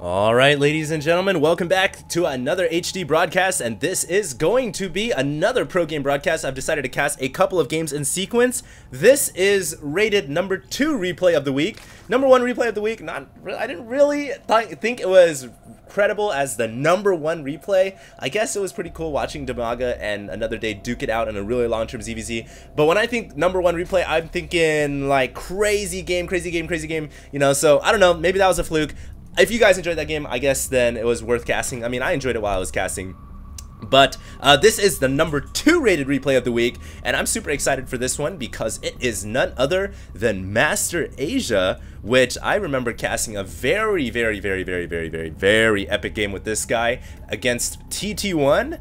Alright, ladies and gentlemen, welcome back to another HD broadcast, and this is going to be another pro game broadcast. I've decided to cast a couple of games in sequence. This is rated number 2 replay of the week. Number 1 replay of the week, I didn't really think it was credible as the number 1 replay. I guess it was pretty cool watching Damaga and Another Day duke it out in a really long-term ZVZ. But when I think number 1 replay, I'm thinking like crazy game, you know, so I don't know, maybe that was a fluke. If you guys enjoyed that game, I guess then it was worth casting. I mean, I enjoyed it while I was casting. But this is the number 2 rated replay of the week, and I'm super excited for this one because it is none other than MasterAsia, which I remember casting a very epic game with this guy against TT1.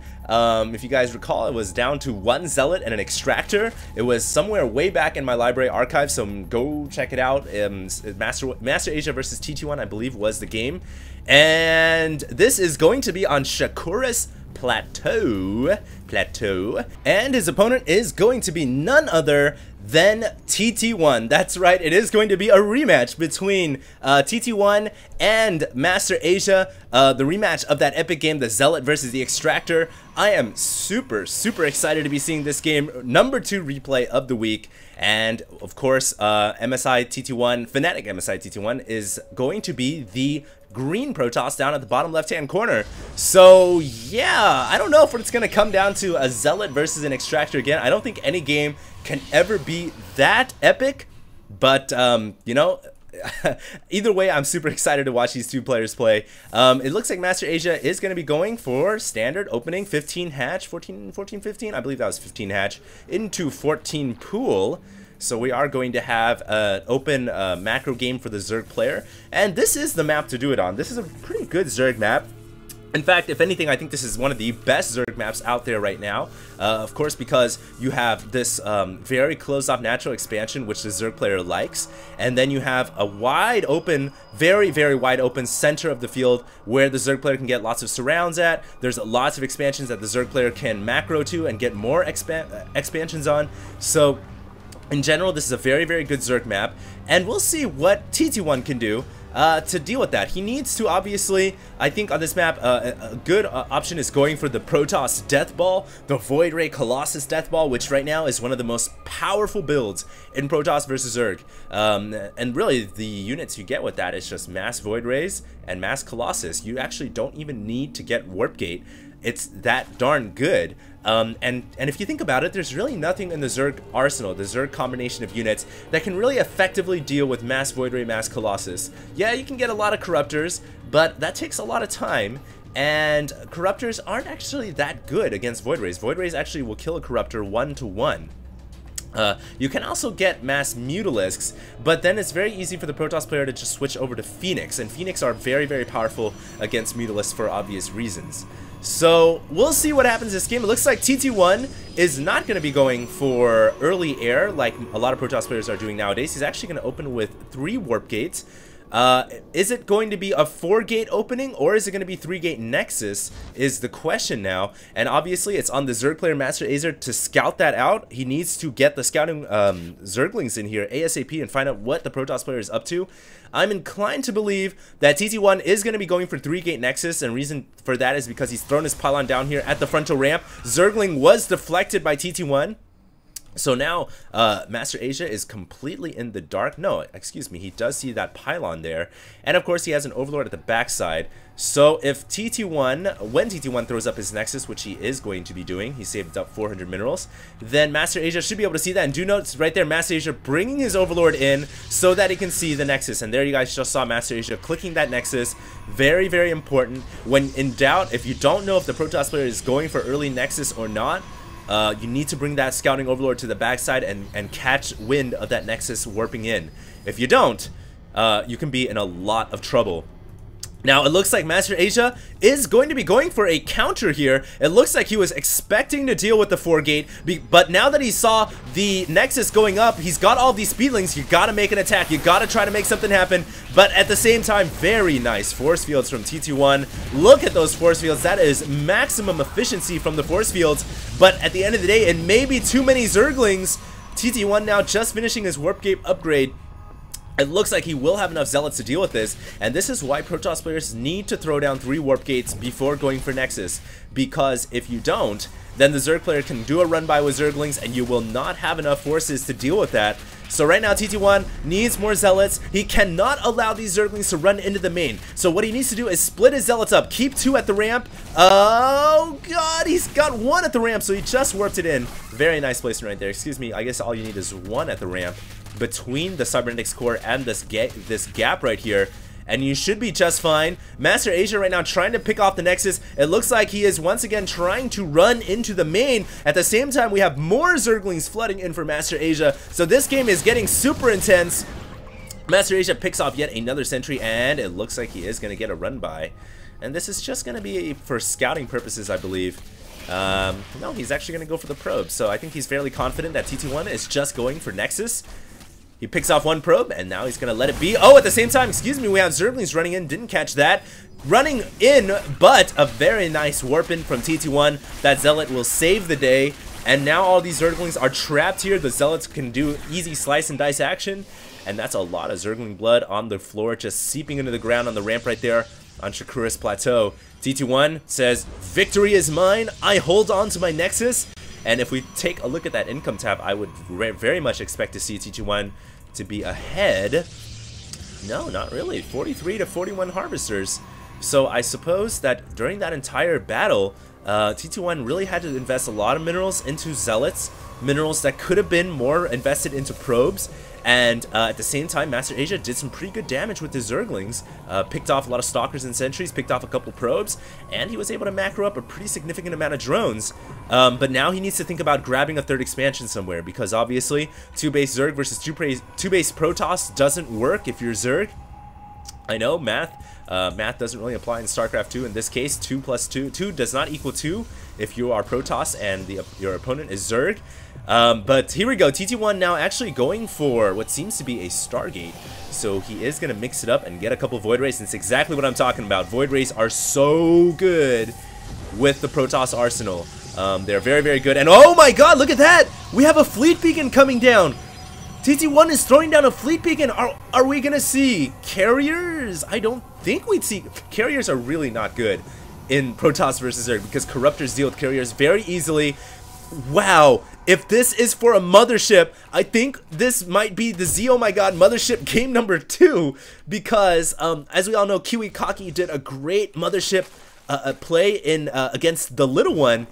If you guys recall, it was down to 1 Zealot and an Extractor. It was somewhere way back in my library archive, so go check it out. MasterAsia versus TT1, I believe, was the game. And this is going to be on Shakura's Plateau, and his opponent is going to be none other than TT1. That's right, it is going to be a rematch between TT1 and MasterAsia, the rematch of that epic game, the Zealot versus the Extractor. I am super excited to be seeing this game, number 2 replay of the week. And of course, MSI TT1, Fnatic MSI TT1 is going to be the green Protoss down at the bottom left-hand corner. So yeah, I don't know if it's going to come down to a Zealot versus an Extractor again. I don't think any game can ever be that epic, but you know, either way, I'm super excited to watch these two players play. It looks like MasterAsia is going to be going for standard opening 15 hatch, 14, 15, I believe that was 15 hatch, into 14 pool. So we are going to have an open macro game for the Zerg player, and this is the map to do it on. This is a pretty good Zerg map. In fact, if anything, I think this is one of the best Zerg maps out there right now. Of course, because you have this very closed-off natural expansion, which the Zerg player likes, and then you have a wide open, very wide open center of the field where the Zerg player can get lots of surrounds at. There's lots of expansions that the Zerg player can macro to and get more expansions on. So in general, this is a very good Zerg map, and we'll see what TT1 can do to deal with that. He needs to, obviously, I think on this map, a good option is going for the Protoss Death Ball, the Void Ray Colossus Death Ball, which right now is one of the most powerful builds in Protoss versus Zerg. And really, the units you get with that is just Mass Void Rays and Mass Colossus. You actually don't even need to get Warp Gate. It's that darn good. And if you think about it, there's really nothing in the Zerg arsenal, the Zerg combination of units, that can really effectively deal with Mass Void Ray, Mass Colossus. Yeah, you can get a lot of Corruptors, but that takes a lot of time, and Corruptors aren't actually that good against Void Rays. Void Rays actually will kill a Corruptor 1-to-1. You can also get Mass Mutalisks, but then it's very easy for the Protoss player to just switch over to Phoenix, and Phoenix are very powerful against Mutalisks for obvious reasons. So we'll see what happens this game. It looks like TT1 is not going to be going for early air like a lot of Protoss players are doing nowadays. He's actually going to open with 3 Warp Gates. Is it going to be a 4-gate opening, or is it going to be 3-gate Nexus is the question now. And obviously it's on the Zerg player MasterAsia to scout that out. He needs to get the scouting Zerglings in here ASAP and find out what the Protoss player is up to. I'm inclined to believe that TT1 is going to be going for 3-gate Nexus, and reason for that is because he's thrown his pylon down here at the frontal ramp. Zergling was deflected by TT1. So now, MasterAsia is completely in the dark. No, excuse me, he does see that pylon there. And of course, he has an Overlord at the backside. So if TT1, when TT1 throws up his Nexus, which he is going to be doing, he saved up 400 minerals, then MasterAsia should be able to see that. And do notice right there, MasterAsia bringing his Overlord in so that he can see the Nexus. And there you guys just saw MasterAsia clicking that Nexus. Very important. When in doubt, if you don't know if the Protoss player is going for early Nexus or not, you need to bring that Scouting Overlord to the backside and catch wind of that Nexus warping in. If you don't, you can be in a lot of trouble. Now, it looks like MasterAsia is going to be going for a counter here. It looks like he was expecting to deal with the 4-gate, but now that he saw the Nexus going up, he's got all these speedlings. You gotta make an attack. You gotta try to make something happen, but at the same time, very nice force fields from TT1. Look at those force fields. That is maximum efficiency from the force fields, but at the end of the day, it may be too many Zerglings. TT1 now just finishing his Warp Gate upgrade. It looks like he will have enough Zealots to deal with this, and this is why Protoss players need to throw down 3 Warp Gates before going for Nexus, because if you don't, then the Zerg player can do a run by with Zerglings, and you will not have enough forces to deal with that. So right now TT1 needs more Zealots. He cannot allow these Zerglings to run into the main. So what he needs to do is split his Zealots up, keep 2 at the ramp. Oh god, he's got 1 at the ramp, so he just warped it in. Very nice placement right there. Excuse me, I guess all you need is 1 at the ramp between the Cybernetics core and this gap right here, and you should be just fine. MasterAsia right now trying to pick off the Nexus. It looks like he is once again trying to run into the main. At the same time, we have more Zerglings flooding in for MasterAsia, so this game is getting super intense. MasterAsia picks off yet another sentry, and it looks like he is going to get a run by, and this is just going to be for scouting purposes, I believe. No, he's actually going to go for the probe, so I think he's fairly confident that TT1 is just going for Nexus. He picks off 1 probe, and now he's going to let it be. Oh, at the same time, excuse me, we have Zerglings running in. Didn't catch that. Running in, but a very nice warp in from TT1. That Zealot will save the day. And now all these Zerglings are trapped here. The Zealots can do easy slice and dice action. And that's a lot of Zergling blood on the floor, just seeping into the ground on the ramp right there on Shakuris Plateau. TT1 says, "Victory is mine. I hold on to my Nexus." And if we take a look at that income tab, I would very much expect to see TT1 to be ahead. No, not really. 43 to 41 Harvesters. So I suppose that during that entire battle, TT1 really had to invest a lot of minerals into Zealots, minerals that could have been more invested into probes, and at the same time, MasterAsia did some pretty good damage with his Zerglings, picked off a lot of Stalkers and Sentries, picked off a couple probes, and he was able to macro up a pretty significant amount of drones. But now he needs to think about grabbing a 3rd expansion somewhere, because obviously 2-base Zerg versus 2-base Protoss doesn't work if you're Zerg. I know, math doesn't really apply in StarCraft 2 in this case. 2 plus 2 does not equal 2 if you are Protoss and your opponent is Zerg. But here we go, TT1 now actually going for what seems to be a Stargate. So he is going to mix it up and get a couple Void Rays, and it's exactly what I'm talking about. Void Rays are so good with the Protoss arsenal. They're very, very good. And oh my god, look at that! We have a Fleet Beacon coming down! TT1 is throwing down a Fleet Beacon! Are we going to see carriers? I don't think we'd see... Carriers are really not good in Protoss versus Zerg, because Corruptors deal with carriers very easily. Wow, if this is for a mothership, I think this might be the Z, oh my god, mothership game number 2, because as we all know, Kiwi Kaki did a great mothership play in against the little one,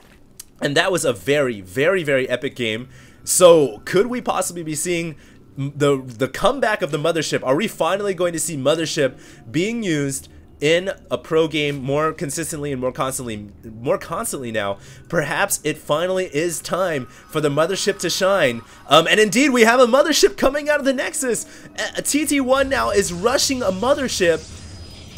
and that was a very, very, very epic game. So could we possibly be seeing the comeback of the mothership? Are we finally going to see mothership being used in a pro game more consistently and more constantly now? Perhaps it finally is time for the mothership to shine. And indeed, we have a mothership coming out of the Nexus. TT1 now is rushing a mothership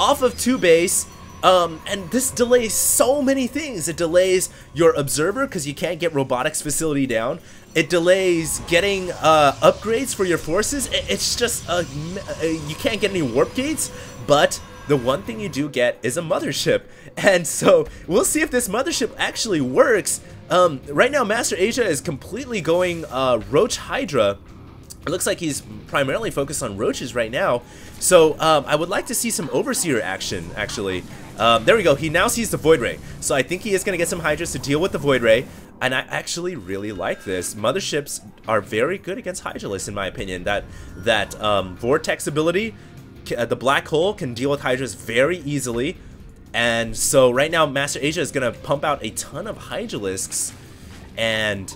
off of 2-base. And this delays so many things. It delays your observer because you can't get robotics facility down. It delays getting upgrades for your forces. It's just you can't get any warp gates, but the one thing you do get is a mothership. And so we'll see if this mothership actually works. Right now, MasterAsia is completely going Roach Hydra. It looks like he's primarily focused on roaches right now. So I would like to see some Overseer action, actually. There we go. He now sees the Void Ray. So I think he is going to get some Hydras to deal with the Void Ray. And I actually really like this. Motherships are very good against Hydralists, in my opinion. That Vortex ability, the Black Hole, can deal with Hydras very easily. And so right now, MasterAsia is going to pump out a ton of Hydralisks. And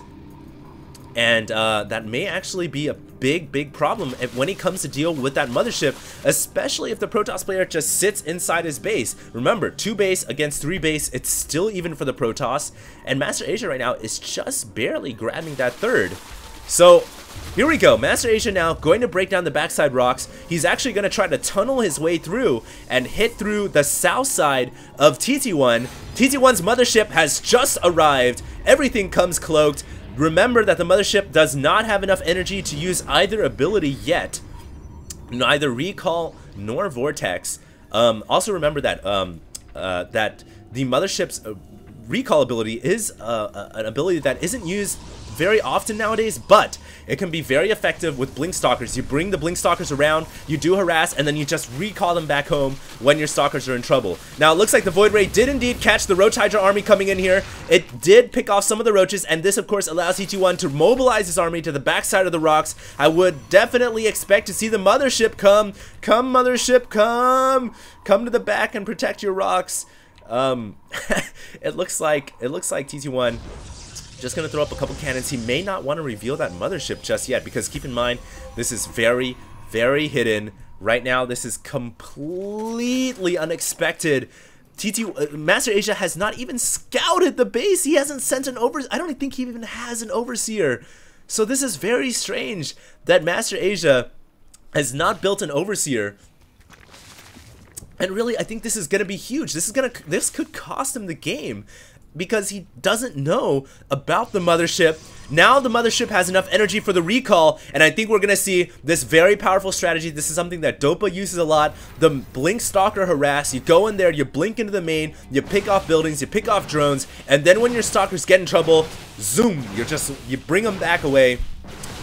that may actually be a big problem when he comes to deal with that mothership, especially if the Protoss player just sits inside his base. Remember, 2-base against 3-base, it's still even for the Protoss, and MasterAsia right now is just barely grabbing that 3rd. So here we go, MasterAsia now going to break down the backside rocks. He's actually going to try to tunnel his way through and hit through the south side of TT1. TT1's mothership has just arrived. Everything comes cloaked. Remember that the mothership does not have enough energy to use either ability yet, neither recall nor vortex. Also remember that that the mothership's recall ability is an ability that isn't used very often nowadays, but it can be very effective with Blink Stalkers. You bring the Blink Stalkers around, you do harass, and then you just recall them back home when your Stalkers are in trouble. Now, it looks like the Void Ray did indeed catch the Roach Hydra army coming in here. It did pick off some of the Roaches, and this, of course, allows TT1 to mobilize his army to the backside of the rocks. I would definitely expect to see the Mothership come. Come, Mothership, come! Come to the back and protect your rocks. It looks like TT1 just gonna throw up a couple cannons. He may not want to reveal that Mothership just yet, because keep in mind, this is very, very hidden. Right now, this is completely unexpected. MasterAsia has not even scouted the base. He hasn't sent an I don't think he even has an overseer. So this is very strange that MasterAsia has not built an overseer. And really, I think this is gonna be huge. This could cost him the game, because he doesn't know about the Mothership. Now the Mothership has enough energy for the recall, and I think we're gonna see this very powerful strategy. This is something that Dopa uses a lot. The Blink Stalker harass. You go in there, you blink into the main, you pick off buildings, you pick off drones, and then when your Stalkers get in trouble, zoom, you bring them back away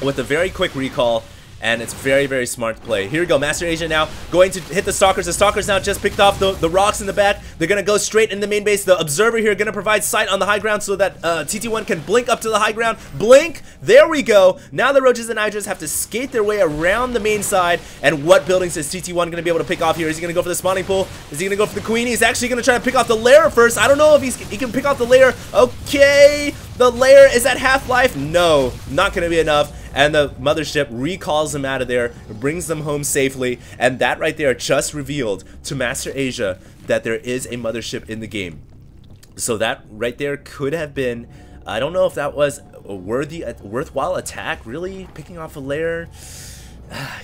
with a very quick recall. And it's very, very smart to play. Here we go, MasterAsia now going to hit the Stalkers. The Stalkers now just picked off the rocks in the back. They're going to go straight in the main base. The Observer here going to provide sight on the high ground so that TT1 can blink up to the high ground. Blink! There we go. Now the Roaches and Hydras have to skate their way around the main side. And what buildings is TT1 going to be able to pick off here? Is he going to go for the spawning pool? Is he going to go for the Queen? He's actually going to try to pick off the lair first. I don't know if he can pick off the lair. Okay, the lair is at half-life. No, not going to be enough. And the Mothership recalls them out of there, brings them home safely, and that right there just revealed to MasterAsia that there is a Mothership in the game. So that right there could have been, I don't know if that was a worthwhile attack, really, picking off a lair.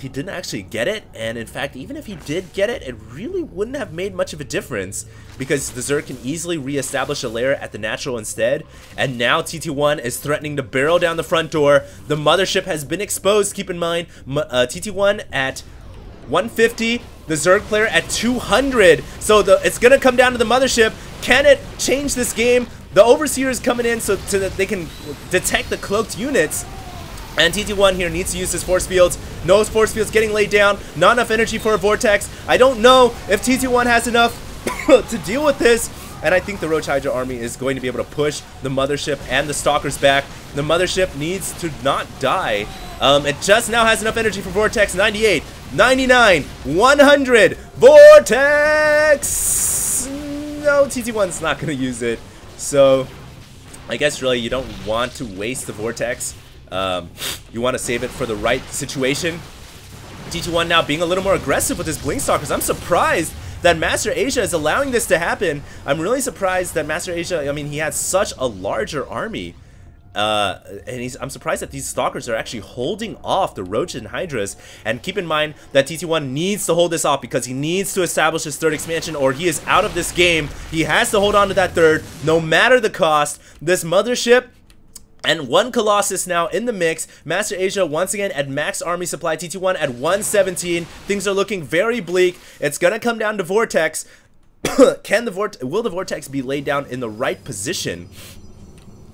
He didn't actually get it, and in fact, even if he did get it, it really wouldn't have made much of a difference, because the Zerg can easily re-establish a lair at the natural instead. And now TT1 is threatening to barrel down the front door. The Mothership has been exposed. Keep in mind, TT1 at 150, the Zerg player at 200. So it's gonna come down to the Mothership. Can it change this game? The Overseer is coming in so that they can detect the cloaked units. And TT1 here needs to use his force fields. No force fields getting laid down. Not enough energy for a vortex. I don't know if TT1 has enough to deal with this. And I think the Roach Hydra army is going to be able to push the Mothership and the Stalkers back. The Mothership needs to not die. It just now has enough energy for vortex. 98, 99, 100. Vortex! No, TT1's not going to use it. So I guess really you don't want to waste the vortex. You want to save it for the right situation. TT1 now being a little more aggressive with his Blink Stalkers. I'm surprised that MasterAsia is allowing this to happen. I'm really surprised that MasterAsia, I mean, he has such a larger army. And I'm surprised that these Stalkers are actually holding off the Roach and Hydras. And keep in mind that TT1 needs to hold this off, because he needs to establish his third expansion, or he is out of this game. He has to hold on to that third, no matter the cost. This Mothership and one Colossus now in the mix. MasterAsia once again at max army supply. TT1 at 117. Things are looking very bleak. It's gonna come down to Vortex. Will the Vortex be laid down in the right position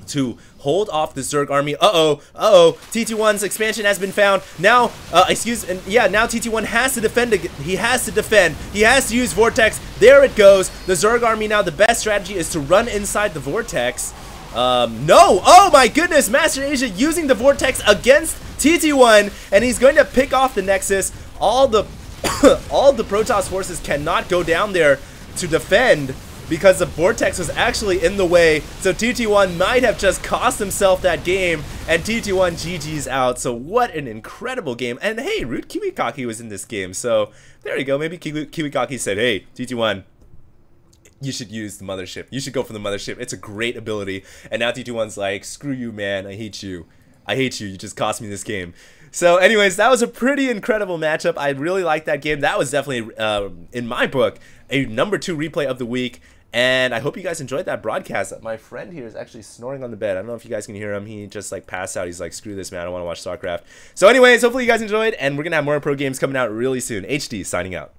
to hold off the Zerg army? TT1's expansion has been found. Now, now TT1 has to defend. He has to defend. He has to use Vortex. There it goes. The Zerg army now, the best strategy is to run inside the Vortex. No! Oh my goodness! MasterAsia using the Vortex against TT1, and he's going to pick off the Nexus. All the Protoss forces cannot go down there to defend, because the Vortex was actually in the way. So TT1 might have just cost himself that game, and TT1 GG's out. So what an incredible game. And hey, Root Kiwikaki was in this game, so there you go. Maybe Kiwikaki said, hey, TT1, you should use the Mothership. You should go for the Mothership. It's a great ability. And now TT1's like, screw you, man. I hate you. I hate you. You just cost me this game. So anyways, that was a pretty incredible matchup. I really liked that game. That was definitely, in my book, a #2 replay of the week. And I hope you guys enjoyed that broadcast. My friend here is actually snoring on the bed. I don't know if you guys can hear him. He just like passed out. He's like, screw this, man. I don't want to watch Starcraft. So anyways, hopefully you guys enjoyed. And we're going to have more pro games coming out really soon. HD signing out.